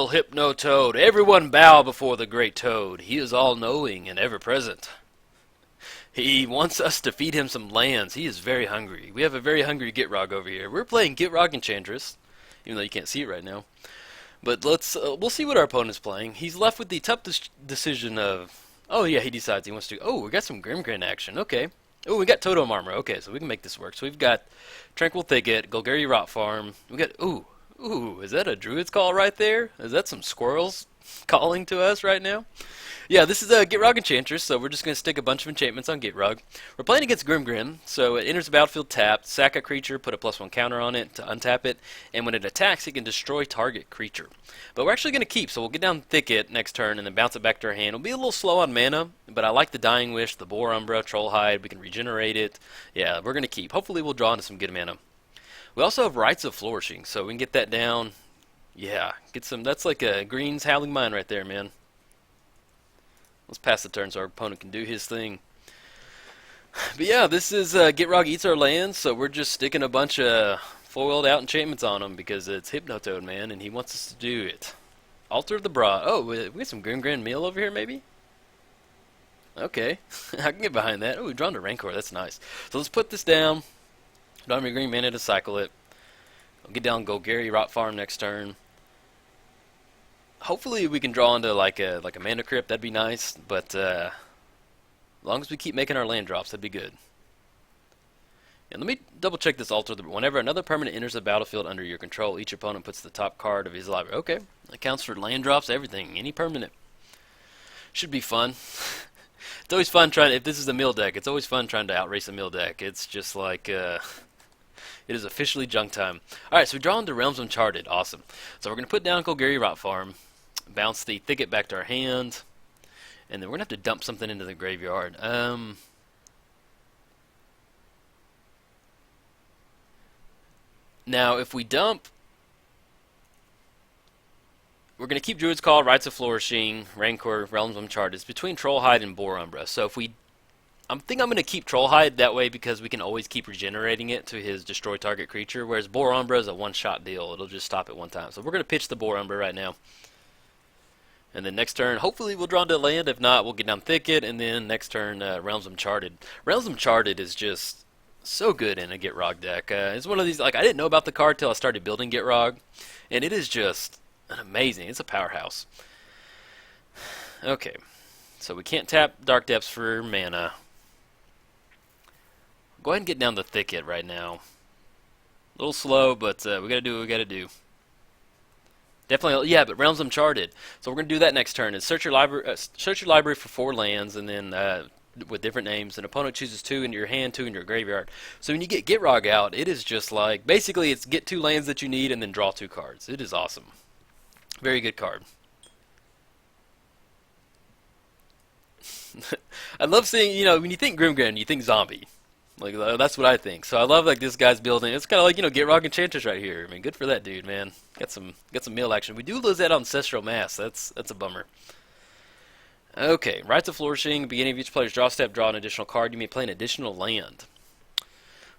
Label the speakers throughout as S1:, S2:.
S1: Hail, Hypno-Toad! Everyone bow before the great Toad. He is all-knowing and ever-present. He wants us to feed him some lands. He is very hungry. We have a very hungry Gitrog over here. We're playing Gitrog Enchantress, even though you can't see it right now. But we'll see what our opponent's playing. He's left with the tough decision of, oh yeah, he decides he wants to, oh, we got some Grimgrin action, okay. Oh, we got Totem Armor, okay, so we can make this work. So we've got Tranquil Thicket, Golgari Rot Farm, we got, ooh, is that a Druid's Call right there? Is that some squirrels calling to us right now? Yeah, this is a Gitrog Enchantress, so we're just going to stick a bunch of enchantments on Gitrog. We're playing against Grimgrin, so it enters the battlefield tapped, sack a creature, put a +1 counter on it to untap it, and when it attacks, it can destroy target creature. But we're actually going to keep, so we'll get down Thicket next turn and then bounce it back to our hand. It'll be a little slow on mana, but I like the Dying Wish, the Boar Umbra, Trollhide, we can regenerate it. Yeah, we're going to keep. Hopefully we'll draw into some good mana. We also have Rites of Flourishing, so we can get that down. Yeah, get some, that's like a Green's Howling Mine right there, man. Let's pass the turn so our opponent can do his thing. But yeah, this is Gitrog eats our lands, so we're just sticking a bunch of foiled out enchantments on him because it's Hypno-Toad, man, and he wants us to do it. Altar of the Bra. Oh, we got some Grimgrin meal over here, maybe? Okay, I can get behind that. Oh, we've drawn to Rancor, that's nice. So let's put this down. Don't have any green mana to cycle it. I'll get down Golgari Rot Farm next turn. Hopefully we can draw into like a mana crypt, that'd be nice, but as long as we keep making our land drops, that'd be good. And let me double check this altar. Whenever another permanent enters the battlefield under your control, each opponent puts the top card of his library. Okay, that counts for land drops, everything, any permanent. Should be fun. It's always fun trying, if this is a mill deck, it's always fun trying to outrace a mill deck. It's just like, it is officially junk time. Alright, so we draw into Realms Uncharted, awesome. So we're going to put down Golgari Rot Farm. Bounce the Thicket back to our hand, and then we're going to have to dump something into the graveyard. Now, if we dump, we're going to keep Druid's Call, Rites of Flourishing, Rancor, Realms Uncharted. It's between Trollhide and Boar Umbra. So if we, I think I'm going to keep Trollhide that way because we can always keep regenerating it to his destroy target creature, whereas Boar Umbra is a one-shot deal. It'll just stop it one time. So we're going to pitch the Boar Umbra right now. And then next turn, hopefully we'll draw into land. If not, we'll get down Thicket. And then next turn, Realms Uncharted. Realms Uncharted is just so good in a Gitrog deck. It's one of these, like, I didn't know about the card till I started building Gitrog. And it is just amazing. It's a powerhouse. Okay. So we can't tap Dark Depths for mana. Go ahead and get down the Thicket right now. A little slow, but we got to do what we got to do. Definitely, yeah, but Realms Uncharted. So we're going to do that next turn. Is search your library for 4 lands, and then with different names. An opponent chooses 2 in your hand, 2 in your graveyard. So when you get Gitrog out, it is just like, basically it's get 2 lands that you need and then draw 2 cards. It is awesome. Very good card. I love seeing, you know, when you think Grimgrin, you think zombie. Like, that's what I think. So I love, like, this guy's building. It's kind of like, you know, Gitrog Enchantress right here. I mean, good for that dude, man. Got some meal action. We do lose that Ancestral Mass. That's a bummer. Okay, Rites of Flourishing. Beginning of each player's draw step, draw an additional card. You may play an additional land.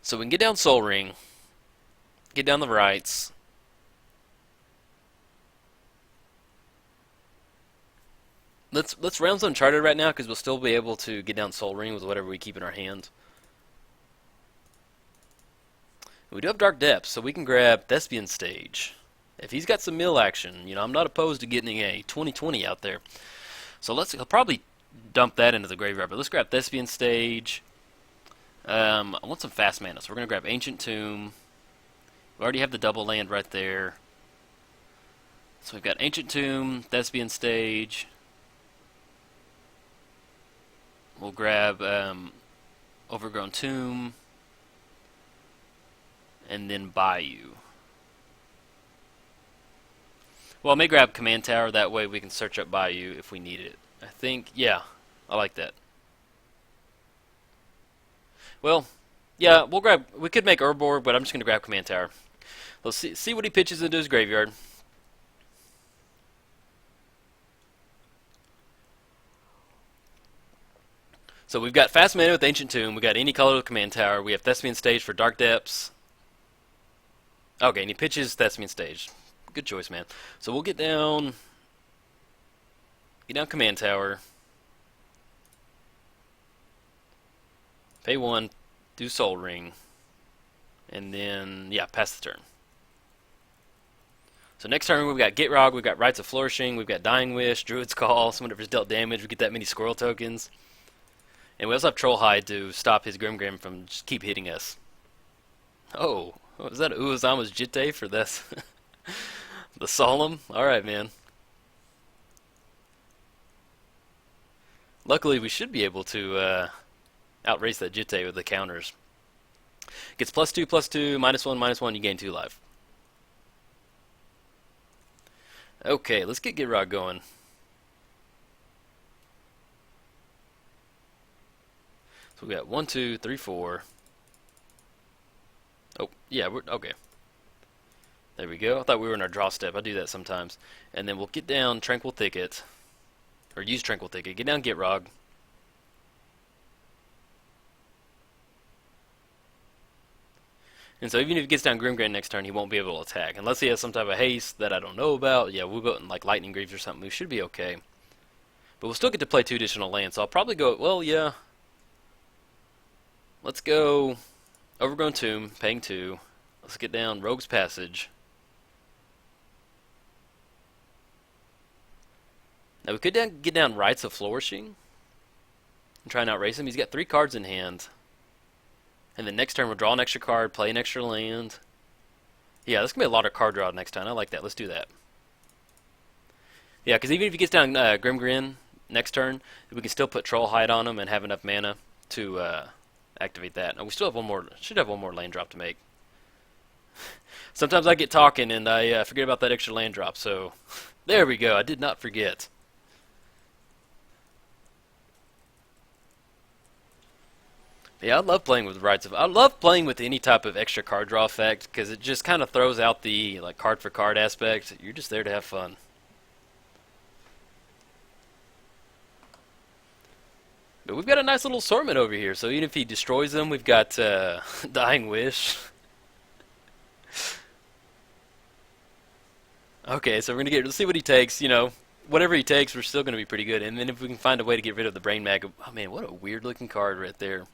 S1: So we can get down Soul Ring. Get down the Rites. Let's Realms Uncharted right now, because we'll still be able to get down Soul Ring with whatever we keep in our hand. We do have Dark Depths, so we can grab Thespian Stage. If he's got some mill action, you know, I'm not opposed to getting a 20/20 out there. So he'll probably dump that into the graveyard, but let's grab Thespian Stage. I want some fast mana, so we're going to grab Ancient Tomb. We already have the double land right there. So we've got Ancient Tomb, Thespian Stage. We'll grab Overgrown Tomb. And then Bayou. Well, I may grab Command Tower, that way we can search up Bayou if we need it. I think, yeah, I like that. Well, yeah, we could make Urborg, but I'm just going to grab Command Tower. Let's see what he pitches into his graveyard. So we've got fast mana with Ancient Tomb, we got any color with Command Tower, we have Thespian Stage for Dark Depths. Okay, and he pitches Thespian Stage. Good choice, man. So we'll get down command tower, pay 1, do Soul Ring, and then, yeah, pass the turn. So next turn we've got Gitrog, we've got Rites of Flourishing, we've got Dying Wish, Druid's Call, so whenever it's dealt damage, we get that many squirrel tokens. And we also have Troll Hide to stop his Grimgrin from just keep hitting us. Oh, was that Uozama's Jitte for this? The Solemn? Alright, man. Luckily, we should be able to outrace that Jitte with the counters. Gets +2, +2, -1, you gain 2 life. Okay, let's get Gitrog going. So we got 1, 2, 3, 4. Oh, yeah, we're okay. There we go. I thought we were in our draw step. I do that sometimes. And then we'll get down Tranquil Thicket. Or use Tranquil Thicket. Get down Gitrog. And so even if he gets down Grimgrin next turn, he won't be able to attack. Unless he has some type of haste that I don't know about. Yeah, we'll go in like Lightning Greaves or something. We should be okay. But we'll still get to play 2 additional lands. So I'll probably go, well, yeah. Let's go Overgrown Tomb, paying 2. Let's get down Rogue's Passage. Now we could get down Rites of Flourishing and try and outrace him. He's got 3 cards in hand. And then next turn we'll draw an extra card, play an extra land. Yeah, this can be a lot of card draw next time. I like that. Let's do that. Yeah, because even if he gets down Grimgrin next turn, we can still put Troll Hide on him and have enough mana to activate that. Now we still have one more. Should have one more land drop to make. Sometimes I get talking and I forget about that extra land drop. So there we go. I did not forget. Yeah, I love playing with I love playing with any type of extra card draw effect because it just kind of throws out the like card for card aspect. You're just there to have fun. But we've got a nice little assortment over here. So even if he destroys them, we've got Dying Wish. Okay, so let's see what he takes. You know, whatever he takes, we're still going to be pretty good. And then if we can find a way to get rid of the Brain Mag, oh man, what a weird looking card right there.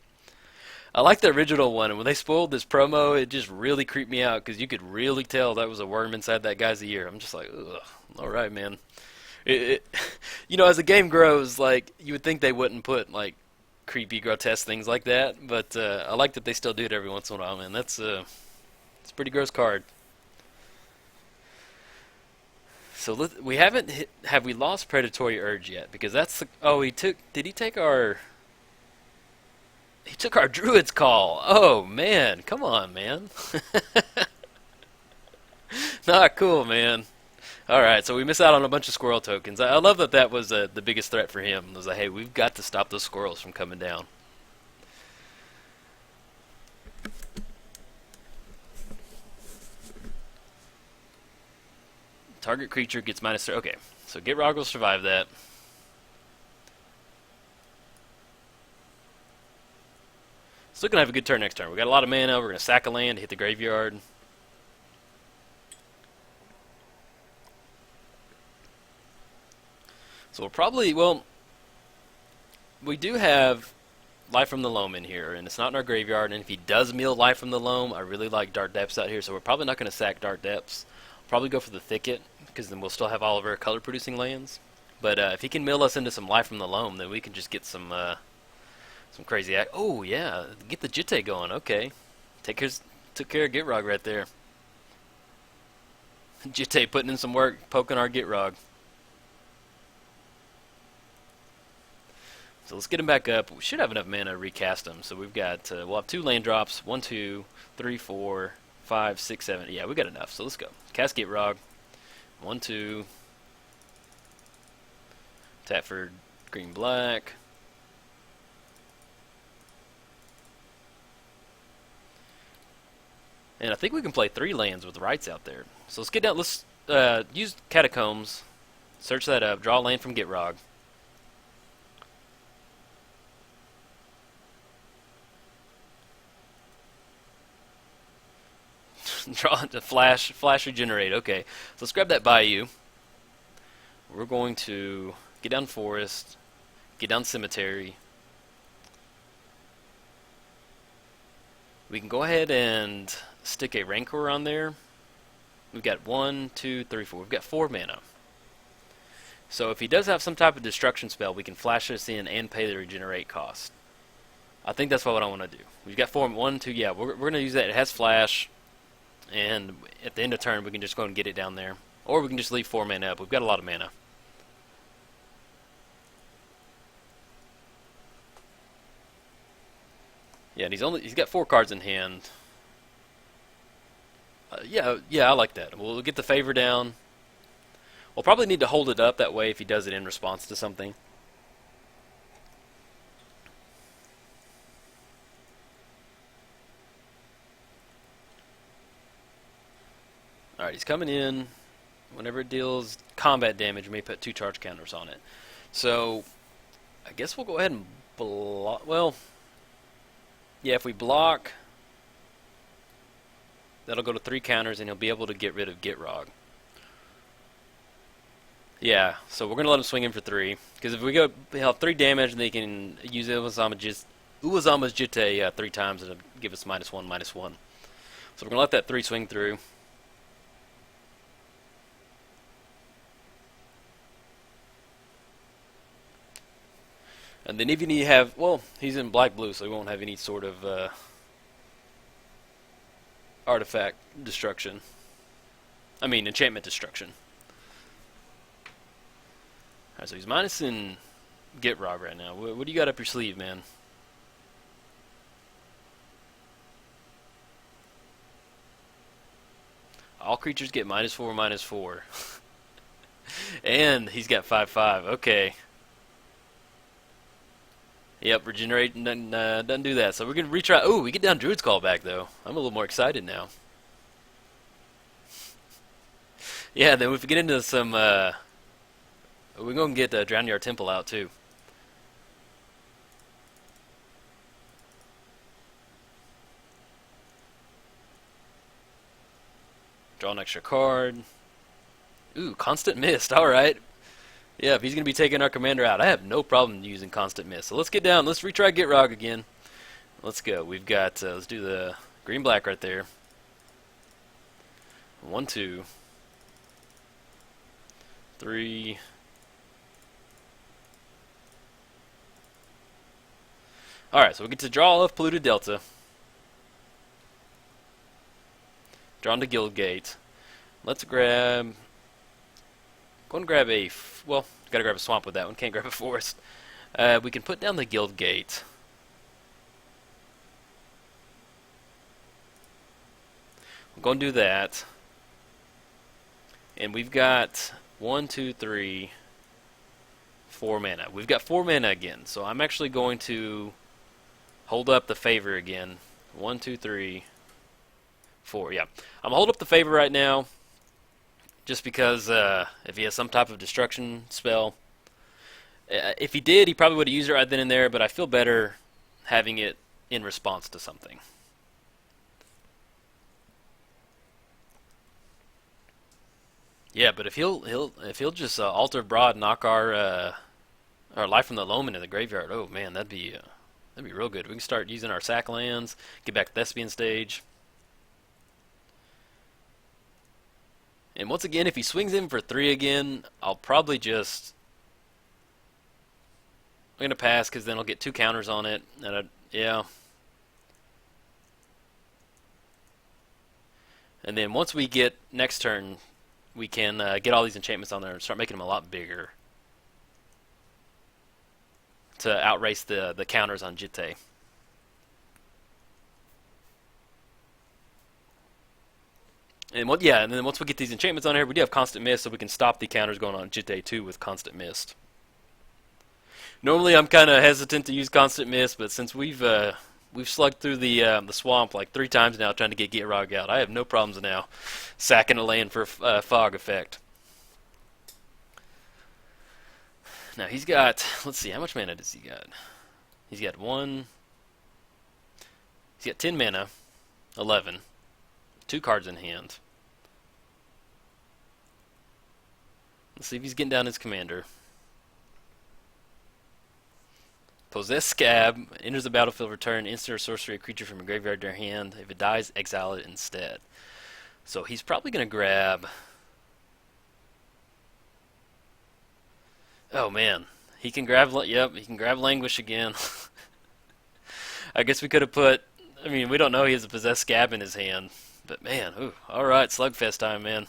S1: I like the original one, and when they spoiled this promo, it just really creeped me out because you could really tell that was a worm inside that guy's ear. I'm just like, ugh, all right, man. You know, as the game grows, like you would think they wouldn't put like creepy, grotesque things like that, but I like that they still do it every once in a while, man. It's a pretty gross card. So we haven't have we lost Predatory Urge yet? Because that's the, oh did he take our? He took our Druid's Call. Oh, man. Come on, man. Not cool, man. Alright, so we miss out on a bunch of squirrel tokens. I love that that was the biggest threat for him. It was like, hey, we've got to stop those squirrels from coming down. Target creature gets -3. Okay, so Gitrog will survive that. Still going to have a good turn next turn. We got a lot of mana. We're going to sack a land to hit the graveyard. So we'll probably, well, we do have Life from the Loam in here, and it's not in our graveyard. And if he does mill Life from the Loam, I really like Dark Depths out here, so we're probably not going to sack Dark Depths. Probably go for the Thicket, because then we'll still have all of our color-producing lands. But if he can mill us into some Life from the Loam, then we can just get some crazy act. Oh yeah, get the Jitte going. Okay, took care of Gitrog right there. Jitte putting in some work, poking our Gitrog. So let's get him back up. We should have enough mana to recast him. So we've got we'll have 2 land drops. 1, 2, 3, 4, 5, 6, 7. Yeah, we got enough. So let's go. Cast Gitrog. 1, 2. Tap for green black. And I think we can play 3 lands with rights out there. So let's get down. Let's use Catacombs. Search that up. Draw a land from Gitrog. Draw to flash regenerate. Okay, so let's grab that Bayou. We're going to get down Forest, get down Cemetery. We can go ahead and stick a Rancor on there. We've got 1, 2, 3, 4. We've got 4 mana. So if he does have some type of destruction spell, we can flash this in and pay the regenerate cost. I think that's what I want to do. We've got 4, 1, 2. Yeah, we're going to use that. It has flash, and at the end of turn, we can just go and get it down there, or we can just leave 4 mana up. We've got a lot of mana. Yeah, and he's got 4 cards in hand. Yeah, I like that. We'll get the favor down. We'll probably need to hold it up that way if he does it in response to something. Alright, he's coming in. Whenever it deals combat damage, we may put 2 charge counters on it. So, I guess we'll go ahead and block. Well, yeah, if we block, that'll go to 3 counters, and he'll be able to get rid of Gitrog. Yeah, so we're going to let him swing in for 3. Because if we go, he'll have 3 damage, and they can use Uwazama's Jitte 3 times, and it'll give us -1, -1. So we're going to let that 3 swing through. And then even you have, well, he's in black-blue, so he won't have any sort of artifact destruction. I mean, enchantment destruction. Alright, so he's minusing Gitrog right now. What do you got up your sleeve, man? All creatures get -4, -4. And he's got 5/5. Okay. Yep, regenerate doesn't do that. So we're going to retry. Oh, we get down Druid's Call back, though. I'm a little more excited now. Yeah, then if we get into some... we're going to get Drown Yard Temple out, too. Draw an extra card. Ooh, Constant Mist. Alright. Yeah, if he's going to be taking our commander out, I have no problem using Constant Mist. So let's get down. Let's retry Gitrog again. Let's go. We've got, let's do the green-black right there. 1, 2, 3. Alright, so we get to draw off Polluted Delta. Drawn to Guildgate. Let's grab... Go and grab a... Well, gotta grab a swamp with that one. Can't grab a forest. We can put down the Guildgate. We're going to do that. And we've got 1, 2, 3, 4 mana. We've got 4 mana again. So I'm actually going to hold up the favor again. 1, 2, 3, 4. Yeah. I'm going to hold up the favor right now. Just because if he has some type of destruction spell. If he did, he probably would have used it right then and there, but I feel better having it in response to something. Yeah, but if he'll just Altar Broad knock our Life from the Loam in the graveyard, oh man, that'd be real good. We can start using our sack lands, get back to Thespian stage. And once again, if he swings in for 3 again, I'll probably just... I'm going to pass because then I'll get 2 counters on it. And yeah. And then once we get next turn, we can get all these enchantments on there and start making them a lot bigger. To outrace the counters on Jitte. And and then once we get these enchantments on here, we do have Constant Mist, so we can stop the counters going on Jitte 2 with Constant Mist. Normally, I'm kind of hesitant to use Constant Mist, but since we've slugged through the swamp like 3 times now trying to get Gitrog out, I have no problems now sacking a land for fog effect. Now he's got, let's see, how much mana does he got? He's got 10 mana, 11. 2 cards in hand. Let's see if he's getting down his commander. Possess Scab, enters the battlefield, return instant or sorcery a creature from a graveyard to their hand. If it dies, exile it instead. So he's probably going to grab... Oh man, he can grab... Yep, he can grab Languish again. I guess we could have put... I mean, we don't know he has a Possessed Scab in his hand. But man, ooh, alright, Slugfest time, man.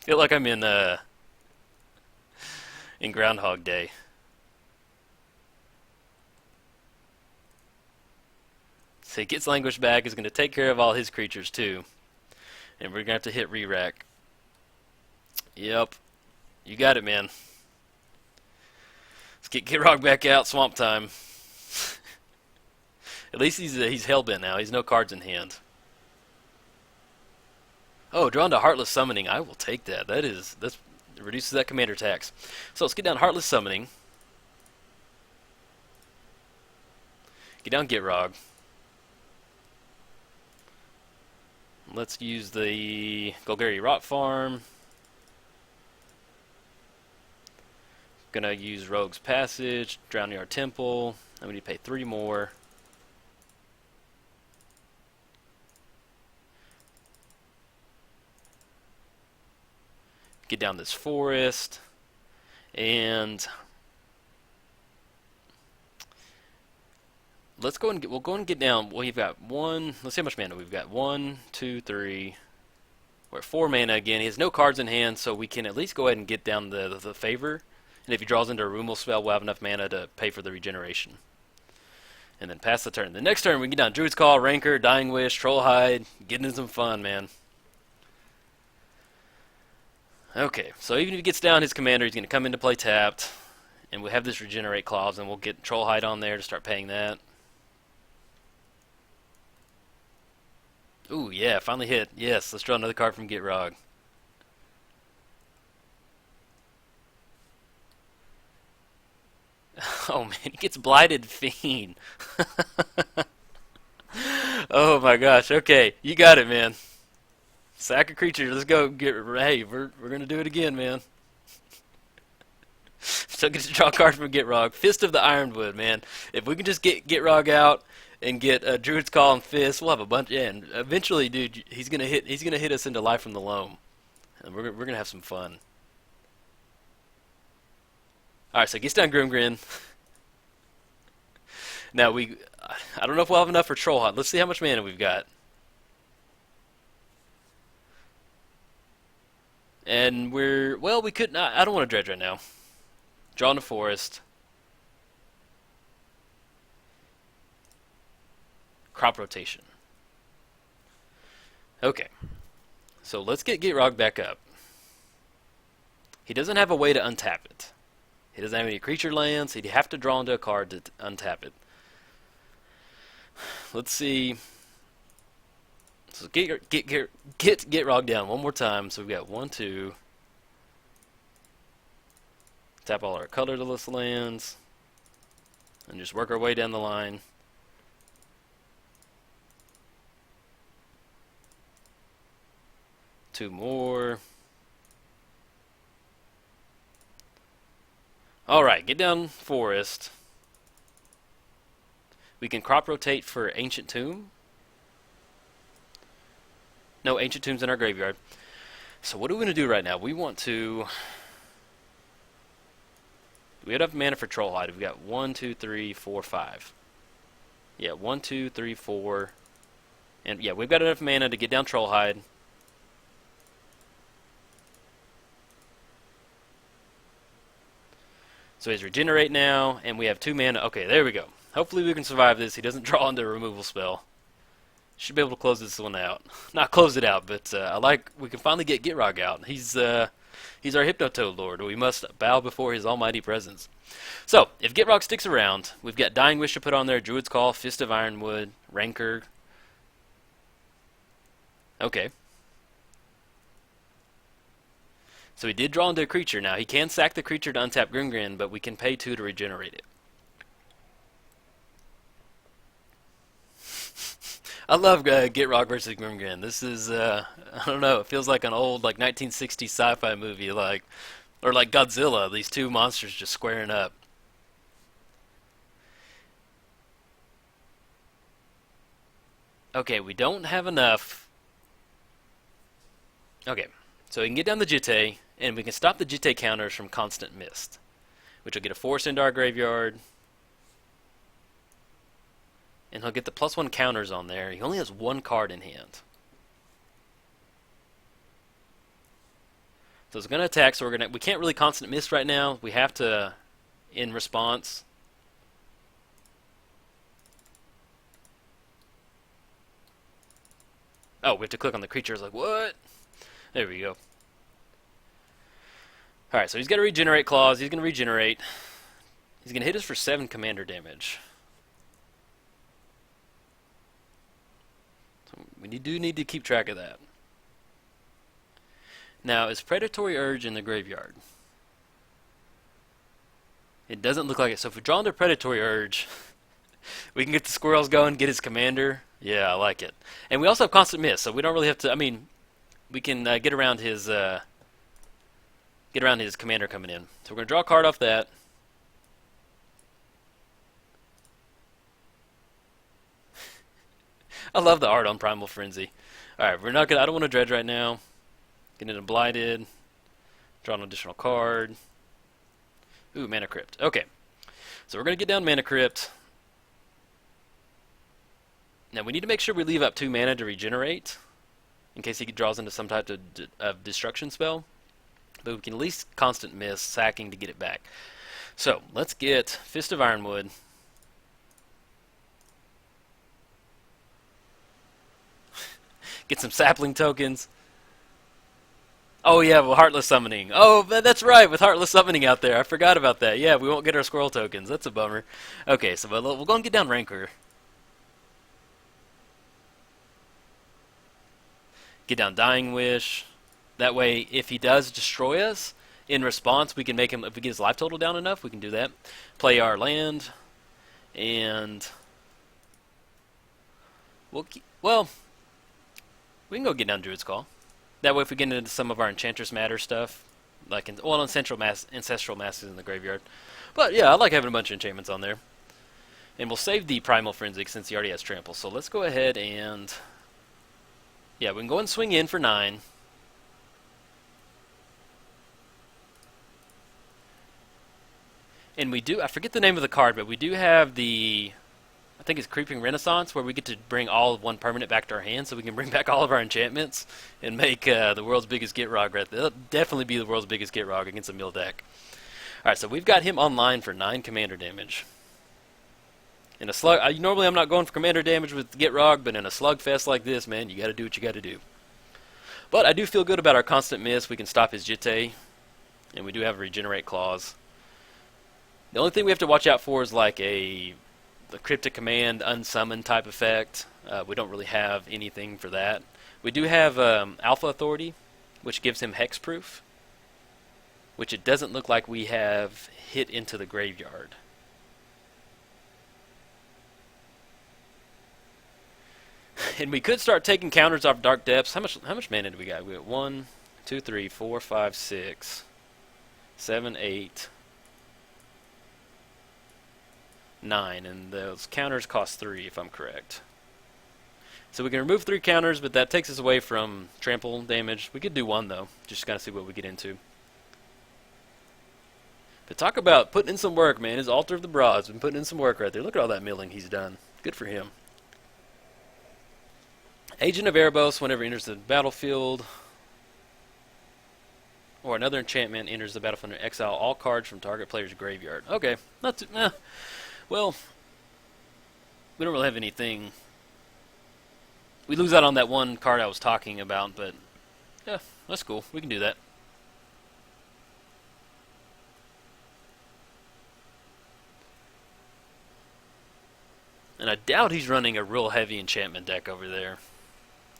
S1: Feel like I'm in Groundhog Day. So he gets Languish back, is going to take care of all his creatures too. And we're going to have to hit re-rack. Yep. You got it, man. Let's get Gitrog back out, swamp time. At least he's hellbent now. He's no cards in hand. Oh, drawn to Heartless Summoning. I will take that. That reduces that commander tax. So let's get down Heartless Summoning. Get down Gitrog. Let's use the Golgari Rot Farm. Gonna use Rogue's Passage, Drowning Our Temple. I'm gonna pay 3 more. Get down this forest, and let's go and get. We'll go and get down. We've got 1. Let's see how much mana we've got. 1, 2, 3. We're at 4 mana again. He has no cards in hand, so we can at least go ahead and get down the favor. And if he draws into a removal spell, we'll have enough mana to pay for the regeneration. And then pass the turn. The next turn, we get down Druid's Call, Rancor, Dying Wish, Trollhide, getting into some fun, man. Okay, so even if he gets down his commander, he's going to come into play tapped. And we have this regenerate clause, and we'll get Trollhide on there to start paying that. Ooh, yeah, finally hit. Yes, let's draw another card from Gitrog. Oh man, he gets Blighted Fiend. Oh my gosh, okay, you got it, man. Sack a creature, let's go. Hey, we're gonna do it again, man. Still get to draw a card from Gitrog. Fist of the Ironwood, man. If we can just get Gitrog out and get Druid's Call and Fist, we'll have a bunch. Yeah, and eventually, dude, he's gonna hit us into Life from the Loam, and we're gonna have some fun. All right, so it gets down Grimgrin. Now I don't know if we'll have enough for Trollhide. Let's see how much mana we've got. And we could not. I don't want to dredge right now. Draw in the forest. Crop rotation. Okay. So let's get Gitrog back up. He doesn't have a way to untap it. He doesn't have any creature lands. He'd have to draw into a card to untap it. Let's see. So get Gitrog down one more time. So we've got 1, 2. Tap all our colorless lands. And just work our way down the line. Two more. Alright, get down forest. We can crop rotate for Ancient Tomb. No, Ancient Tomb's in our graveyard. So what are we going to do right now? We want to... We have enough mana for Trollhide. We've got 1, 2, 3, 4, 5. Yeah, 1, 2, 3, 4. And yeah, we've got enough mana to get down Trollhide. So he's regenerate now, and we have 2 mana. Okay, there we go. Hopefully we can survive this. He doesn't draw into a removal spell. Should be able to close this one out. Not close it out, but we can finally get Gitrog out. He's our Hypnotoad Lord. We must bow before his almighty presence. So, if Gitrog sticks around, we've got Dying Wish to put on there, Druid's Call, Fist of Ironwood, Rancor. Okay. So he did draw into a creature. Now, he can sack the creature to untap Grimgrin, but we can pay 2 to regenerate it. I love Gitrog versus Grimgrin. This is I don't know. It feels like an old like 1960s sci-fi movie, like or like Godzilla. These two monsters just squaring up. Okay, we don't have enough. Okay, so we can get down the Jitte, and we can stop the Jitte counters from constant mist, which will get a force into our graveyard, and he'll get the +1 counters on there. He only has one card in hand. So it's going to attack, so we can't really constant mist right now. We have to, in response. Oh, we have to click on the creature. It's like, what? There we go. Alright, so he's got a regenerate clause. He's going to regenerate. He's going to hit us for 7 commander damage. So we do need to keep track of that. Now, is Predatory Urge in the graveyard? It doesn't look like it. So if we draw into Predatory Urge, we can get the squirrels going, get his commander. Yeah, I like it. And we also have Constant Miss, so we don't really have to. I mean, we can get around his commander coming in. So we're gonna draw a card off that. I love the art on Primal Frenzy. All right, we're not gonna. I don't want to dredge right now. Get into Blighted. Draw an additional card. Ooh, Mana Crypt. Okay, so we're gonna get down Mana Crypt. Now we need to make sure we leave up 2 mana to regenerate, in case he draws into some type of destruction spell. But we can at least constant miss, sacking to get it back. So let's get Fist of Ironwood. Get some sapling tokens. Oh yeah, with Heartless Summoning. Oh, that's right, with Heartless Summoning out there. I forgot about that. Yeah, we won't get our squirrel tokens. That's a bummer. Okay, so we'll go and get down Rancor. Get down Dying Wish. That way, if he does destroy us, in response, we can make him, if we get his life total down enough, we can do that. Play our land, and well, we can go get down Druid's Call. That way, if we get into some of our Enchantress Matter stuff, like Ancestral Masses in the graveyard. But yeah, I like having a bunch of enchantments on there. And we'll save the Primal Frenzy since he already has Trample. So let's go ahead and yeah, we can go and swing in for 9. And we do, I forget the name of the card, but we do have the, I think it's Creeping Renaissance, where we get to bring all of 1 permanent back to our hand, so we can bring back all of our enchantments and make the world's biggest Gitrog right there. That'll definitely be the world's biggest Gitrog against a mill deck. Alright, so we've got him online for 9 commander damage. In a slug, normally I'm not going for commander damage with Gitrog, but in a slugfest like this, man, you gotta do what you gotta do. But I do feel good about our constant miss. We can stop his Jitte, and we do have a regenerate clause. The only thing we have to watch out for is like the Cryptic Command unsummon type effect. We don't really have anything for that. We do have Alpha Authority, which gives him hexproof, which it doesn't look like we have hit into the graveyard. And we could start taking counters off Dark Depths. How much mana do we got? We got 1, 2, 3, 4, 5, 6, 7, 8, 9, and those counters cost 3 if I'm correct. So we can remove 3 counters, but that takes us away from trample damage. We could do 1 though, just gotta see what we get into. But talk about putting in some work, man. His Altar of the Broad's been putting in some work right there. Look at all that milling he's done. Good for him. Agent of Erebos, whenever enters the battlefield, or another enchantment enters the battlefield, exile all cards from target player's graveyard. Okay, not too. Well, we don't really have anything. We lose out on that one card I was talking about, but yeah, that's cool. We can do that. And I doubt he's running a real heavy enchantment deck over there.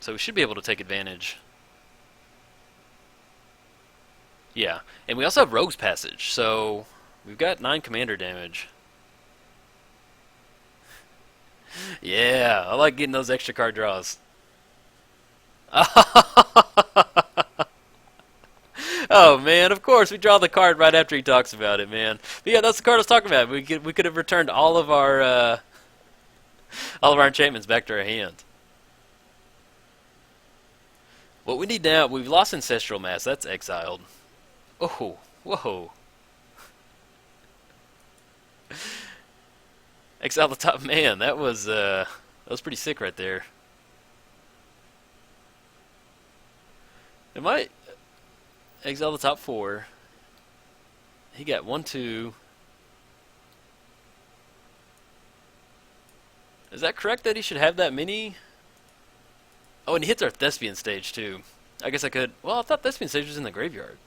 S1: So we should be able to take advantage. Yeah, and we also have Rogue's Passage, so we've got 9 commander damage. Yeah, I like getting those extra card draws. Oh man, of course we draw the card right after he talks about it, man. But yeah, that's the card I was talking about. We could have returned all of our enchantments back to our hand. What we need now, we've lost Ancestral Mass. That's exiled. Oh, whoa. Exile the top man. That was pretty sick right there. It might exile the top four. He got 1, 2. Is that correct that he should have that many? Oh, and he hits our Thespian stage too. I guess I could. Well, I thought Thespian stage was in the graveyard.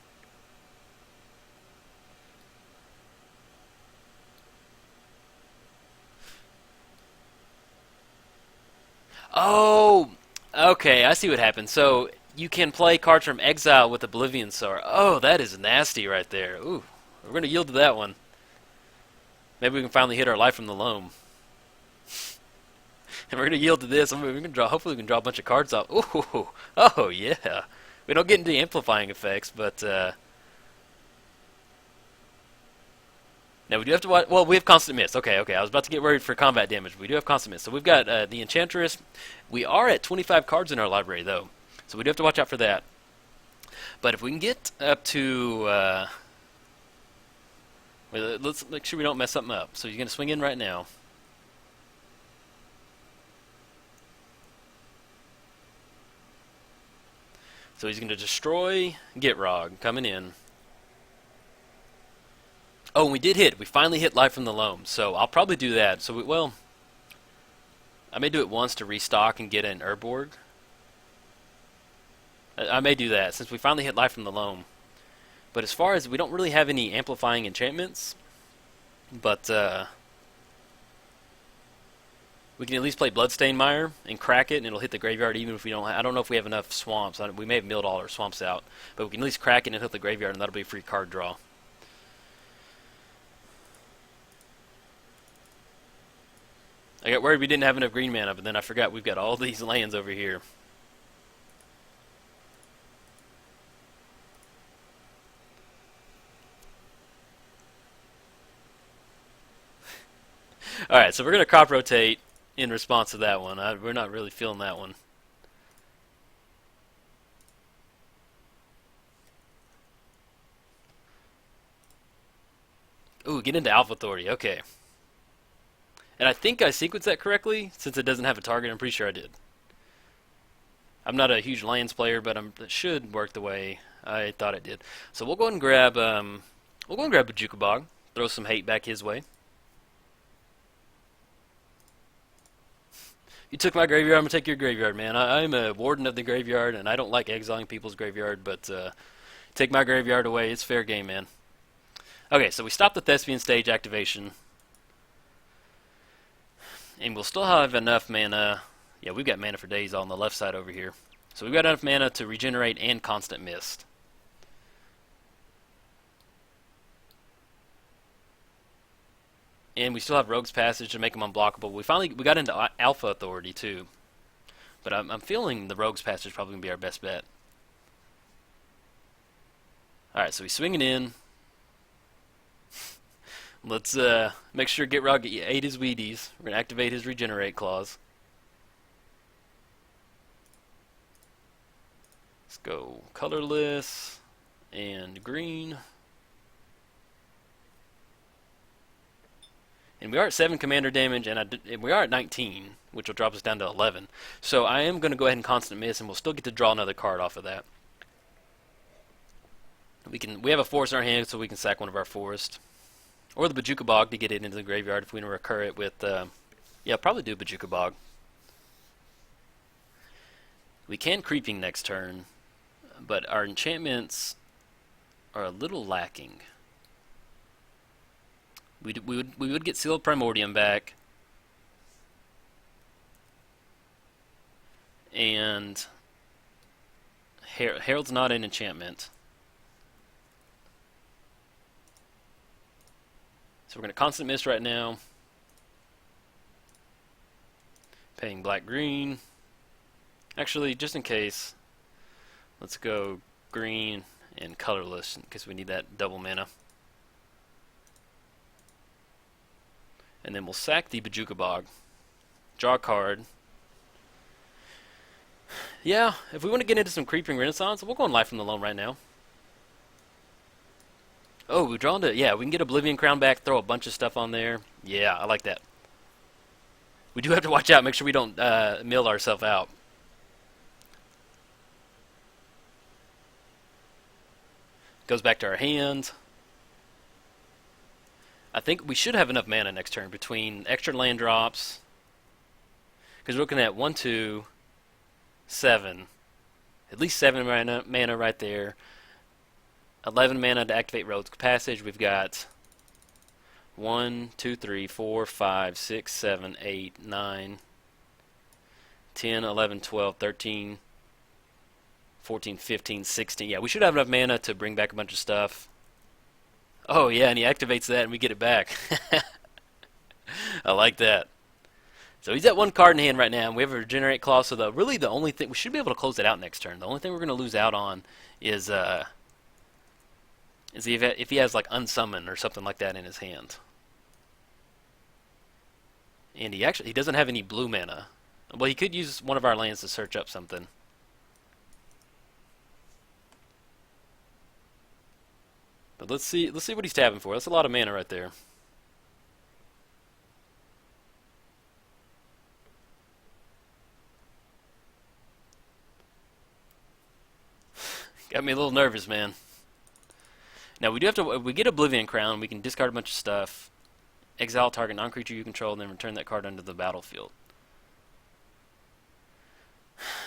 S1: Oh, okay. I see what happened. So you can play cards from exile with Oblivion Sower. Oh, that is nasty right there. Ooh, we're gonna yield to that one. Maybe we can finally hit our life from the loam. And we're gonna yield to this. We're gonna draw. Hopefully, we can draw a bunch of cards off. Ooh, oh yeah. We don't get into the amplifying effects, but now we do have to watch. Well, we have constant miss. Okay, okay. I was about to get worried for combat damage. But we do have constant miss. So we've got the Enchantress. We are at 25 cards in our library though, so we do have to watch out for that. But if we can get up to, let's make sure we don't mess something up. So you're gonna swing in right now. So he's gonna destroy Gitrog coming in. Oh, and we did hit. We finally hit Life from the Loam. So I'll probably do that. So well, I may do it once to restock and get an Urborg. I may do that since we finally hit Life from the Loam. But as far as we don't really have any amplifying enchantments, but we can at least play Bloodstained Mire and crack it, and it'll hit the graveyard even if we don't. I don't know if we have enough swamps. We may have milled all our swamps out, but we can at least crack it and hit the graveyard, and that'll be a free card draw. I got worried we didn't have enough green mana, but then I forgot we've got all these lands over here. Alright, so we're going to crop rotate in response to that one. We're not really feeling that one. Ooh, get into Alpha Authority. Okay. And I think I sequenced that correctly, since it doesn't have a target. I'm pretty sure I did. I'm not a huge lands player, but it should work the way I thought it did. So we'll go ahead and grab a Jukabog, throw some hate back his way. You took my graveyard, I'm gonna take your graveyard, man. I'm a warden of the graveyard, and I don't like exiling people's graveyard, but take my graveyard away. It's fair game, man. Okay, so we stopped the Thespian stage activation. And we'll still have enough mana. Yeah, we've got mana for days on the left side over here. So we've got enough mana to regenerate and constant mist. And we still have Rogue's Passage to make them unblockable. We got into Alpha Authority too. But I'm feeling the Rogue's Passage is probably going to be our best bet. Alright, so he's swinging in. Let's make sure Gitrog ate his Wheaties. We're going to activate his Regenerate clause. Let's go colorless and green. And we are at 7 commander damage, and we are at 19, which will drop us down to 11. So I am going to go ahead and constant miss, and we'll still get to draw another card off of that. We have a forest in our hand, so we can sack one of our forests. Or the Bajuka Bog to get it into the graveyard if we want to recur it with... yeah, I'll probably do Bajuka Bog. We can Creeping next turn, but our enchantments are a little lacking. We would get Sealed Primordium back. And Herald's not an enchantment. So we're going to Constant Mist right now. Paying black-green. Actually, just in case, let's go green and colorless because we need that double mana. And then we'll sack the Bojuka Bog. Draw a card. Yeah, if we want to get into some Creeping Renaissance, we'll go on Life from the Loam right now. Oh, we've drawn to... Yeah, we can get Oblivion Crown back, throw a bunch of stuff on there. Yeah, I like that. We do have to watch out, make sure we don't mill ourselves out. Goes back to our hand. I think we should have enough mana next turn between extra land drops. Because we're looking at 1, 2, 7. At least 7 mana right there. 11 mana to activate Road's Passage. We've got 1, 2, 3, 4, 5, 6, 7, 8, 9, 10, 11, 12, 13, 14, 15, 16. Yeah, we should have enough mana to bring back a bunch of stuff. Oh, yeah, and he activates that and we get it back. I like that. So he's at 1 card in hand right now, and we have a Regenerate Clause, so really the only thing... We should be able to close it out next turn. The only thing we're going to lose out on is if he has, like, Unsummon or something like that in his hand. And he doesn't have any blue mana. Well, he could use one of our lands to search up something. But let's see what he's tapping for. That's a lot of mana right there. Got me a little nervous, man. Now we do have to. We get Oblivion Crown. We can discard a bunch of stuff, exile target non-creature you control, and then return that card onto the battlefield.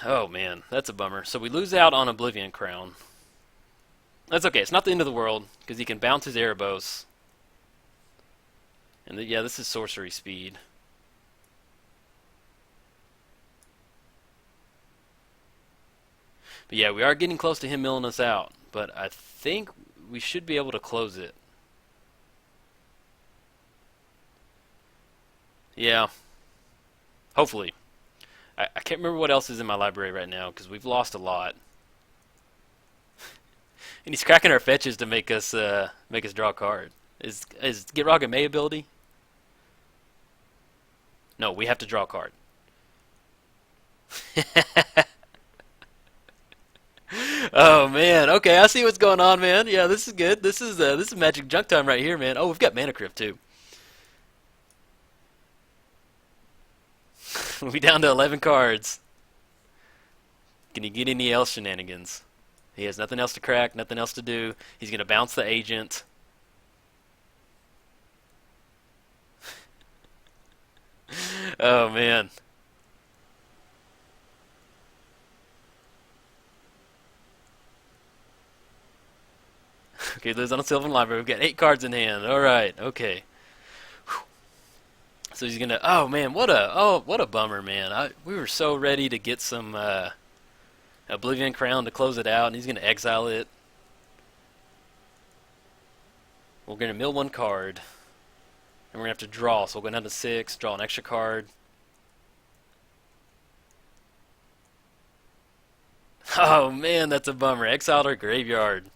S1: Oh man, that's a bummer. So we lose out on Oblivion Crown. That's okay. It's not the end of the world because he can bounce his Erebos. And yeah, this is sorcery speed. But yeah, we are getting close to him milling us out. But I think we should be able to close it. Yeah. Hopefully. I can't remember what else is in my library right now because we've lost a lot. And he's cracking our fetches to make us draw a card. Is Gitrog a May ability? No, we have to draw a card. Oh man, okay, I see what's going on, man. Yeah, this is good. This is magic junk time right here, man. Oh, we've got Mana Crypt too. We'll be down to 11 cards. Can he get any else shenanigans? He has nothing else to crack, nothing else to do. He's gonna bounce the agent. Oh man. Okay, lives on a Sylvan Library. We've got 8 cards in hand. All right, okay. Whew. So he's gonna. Oh man, what a bummer, man. We were so ready to get some Oblivion Crown to close it out, and he's gonna exile it. We're gonna mill 1 card, and we're gonna have to draw. So we'll go down to 6, draw an extra card. Oh man, that's a bummer. Exiled our graveyard.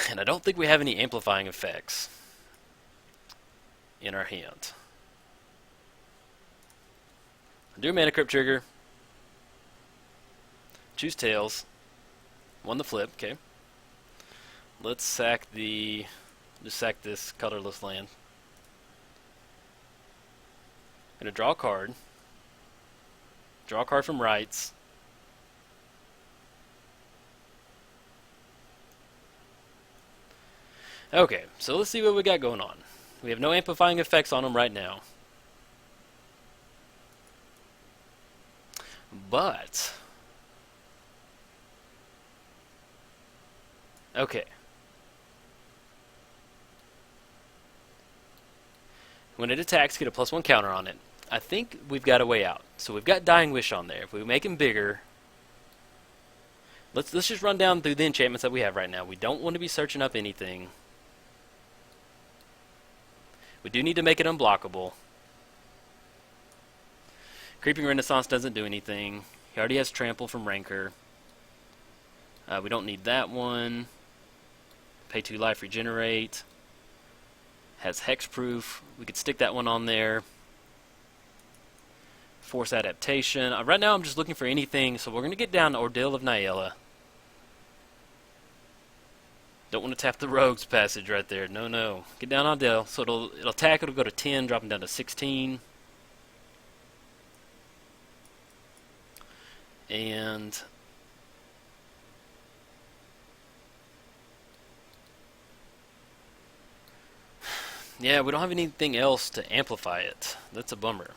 S1: And I don't think we have any amplifying effects in our hand. Do a Mana Crypt trigger. Choose Tails. 1 the flip, okay. Let's sack just sack this colorless land. Gonna draw a card. Draw a card from Rights. Okay, so let's see what we got going on. We have no amplifying effects on them right now. But... okay. When it attacks, get a +1 counter on it. I think we've got a way out. So we've got Dying Wish on there. If we make him bigger... Let's just run down through the enchantments that we have right now. We don't want to be searching up anything. We do need to make it unblockable. Creeping Renaissance doesn't do anything. He already has Trample from Rancor. We don't need that one. Pay 2 life, regenerate. Has Hexproof. We could stick that one on there. Force Adaptation. Right now I'm just looking for anything, so we're going to get down to Ordeal of Nyala. Don't want to tap the Rogue's Passage right there. No, no. Get down on Ordeal. So it'll attack, it'll go to 10, dropping down to 16. And yeah, we don't have anything else to amplify it. That's a bummer.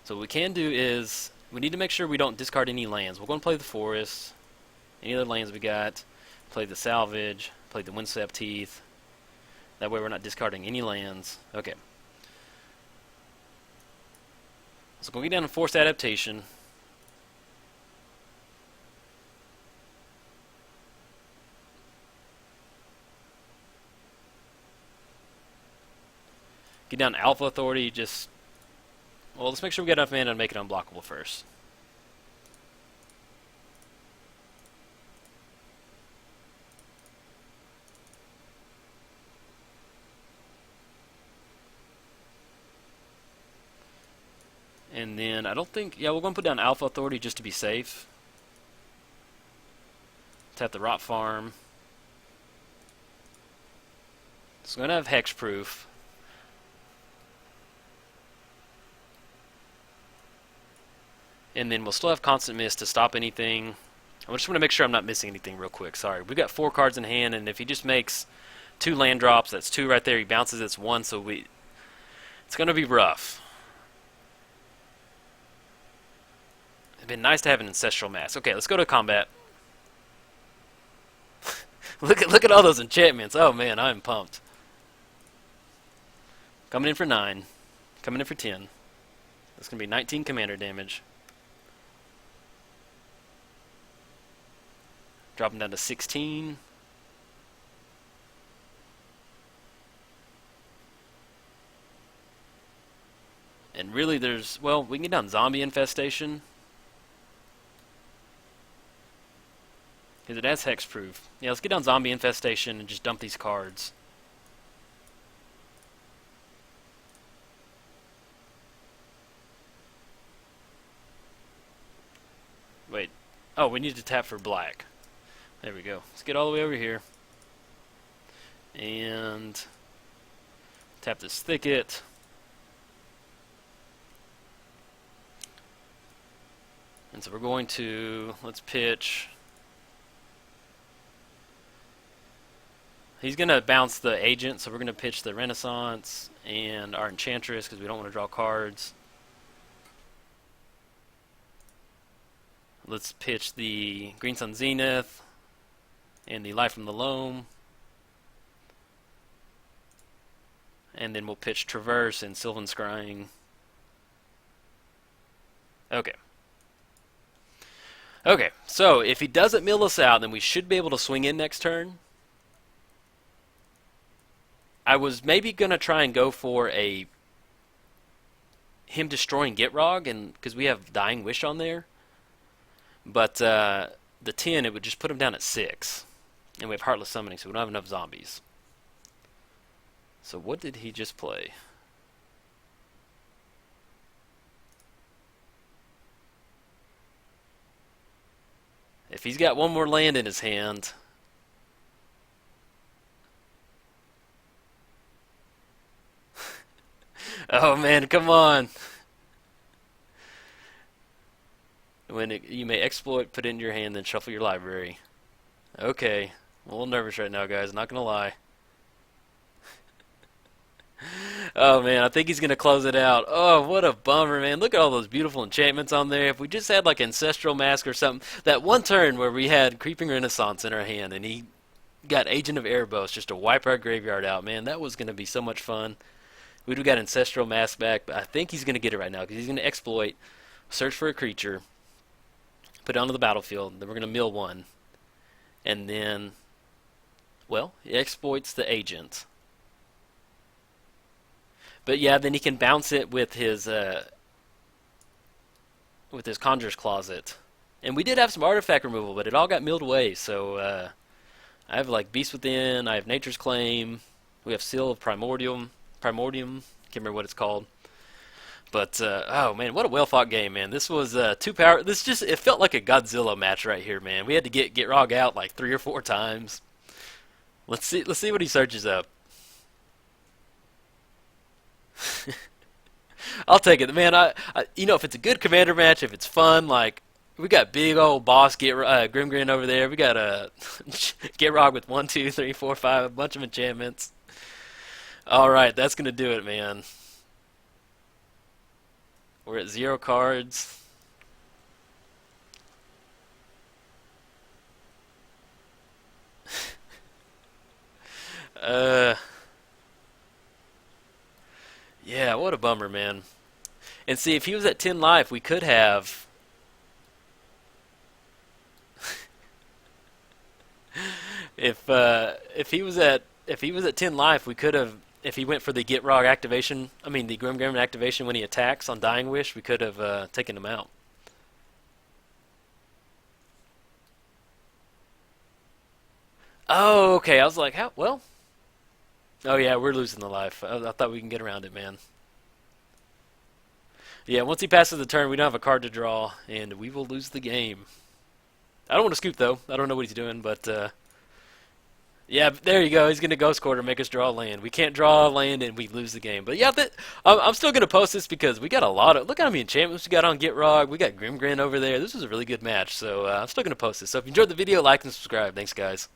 S1: So what we can do is, we need to make sure we don't discard any lands. We're going to play the Forest, any other lands we got, play the Salvage, play the Windswept Teeth. That way we're not discarding any lands. Okay. So we're going to get down to Forced Adaptation. Get down to Alpha Authority, just... Well, let's make sure we get enough mana to make it unblockable first. And then, I don't think... Yeah, we're going to put down Alpha Authority just to be safe. Tap the Rot Farm. So we're going to have Hexproof. And then we'll still have Constant Mist to stop anything. I just want to make sure I'm not missing anything real quick. Sorry. We've got 4 cards in hand, and if he just makes 2 land drops, that's 2 right there. He bounces, it's 1, so it's going to be rough. It'd been nice to have an Ancestral Mask. Okay, let's go to combat. look at all those enchantments. Oh man, I'm pumped. Coming in for 9. Coming in for 10. That's going to be 19 commander damage. Dropping down to 16. And really there's... Well, we can get down Zombie Infestation. Because it has Hexproof. Yeah, let's get down Zombie Infestation and just dump these cards. Wait. Oh, we need to tap for black. There we go. Let's get all the way over here. And tap this Thicket. And so we're going to... Let's pitch... He's going to bounce the Agent, so we're going to pitch the Renaissance and our Enchantress because we don't want to draw cards. Let's pitch the Green Sun Zenith and the Life from the Loam. And then we'll pitch Traverse and Sylvan Scrying. Okay. Okay, so if he doesn't mill us out, then we should be able to swing in next turn. I was maybe going to try and go for him destroying Gitrog, and because we have Dying Wish on there. But the 10, it would just put him down at 6. And we have Heartless Summoning, so we don't have enough zombies. So what did he just play? If he's got one more land in his hand... Oh man, come on! You may exploit, put it in your hand, then shuffle your library. Okay, I'm a little nervous right now, guys. Not gonna lie. Oh man, I think he's gonna close it out. Oh, what a bummer, man! Look at all those beautiful enchantments on there. If we just had like Ancestral Mask or something, that one turn where we had Creeping Renaissance in our hand, and he got Agent of Erebos just to wipe our graveyard out, man, that was gonna be so much fun. We'd have got Ancestral Mask back, but I think he's going to get it right now because he's going to exploit, search for a creature, put it onto the battlefield, then we're going to mill one. And then, well, he exploits the Agent. But yeah, then he can bounce it with his Conjurer's Closet. And we did have some artifact removal, but it all got milled away. So I have like Beast Within, I have Nature's Claim, we have Seal of Primordium, can't remember what it's called. But oh man, what a well fought game, man! This was too power. It felt like a Godzilla match right here, man. We had to get Gitrog out like 3 or 4 times. Let's see what he searches up. I'll take it, man. If it's a good commander match, if it's fun, like we got big old boss Grimgrin over there. We got a Gitrog with 1, 2, 3, 4, 5, a bunch of enchantments. All right, that's gonna do it, man. We're at 0 cards. uh, yeah, what a bummer, man. And see, if he was at 10 life, we could have. If he was at 10 life, we could have. If he went for the Gitrog activation, I mean the Grimgrin activation when he attacks on Dying Wish, we could have taken him out. Oh, okay. I was like, how? Well, oh yeah, we're losing the life. I thought we can get around it, man. Yeah, once he passes the turn, we don't have a card to draw, and we will lose the game. I don't want to scoop though. I don't know what he's doing, but yeah, there you go. He's gonna Ghost Quarter, make us draw a land. We can't draw a land, and we lose the game. But yeah, I'm still gonna post this because we got a lot of look how many enchantments we got on Gitrog. We got Grimgrin over there. This was a really good match, so I'm still gonna post this. So if you enjoyed the video, like and subscribe. Thanks, guys.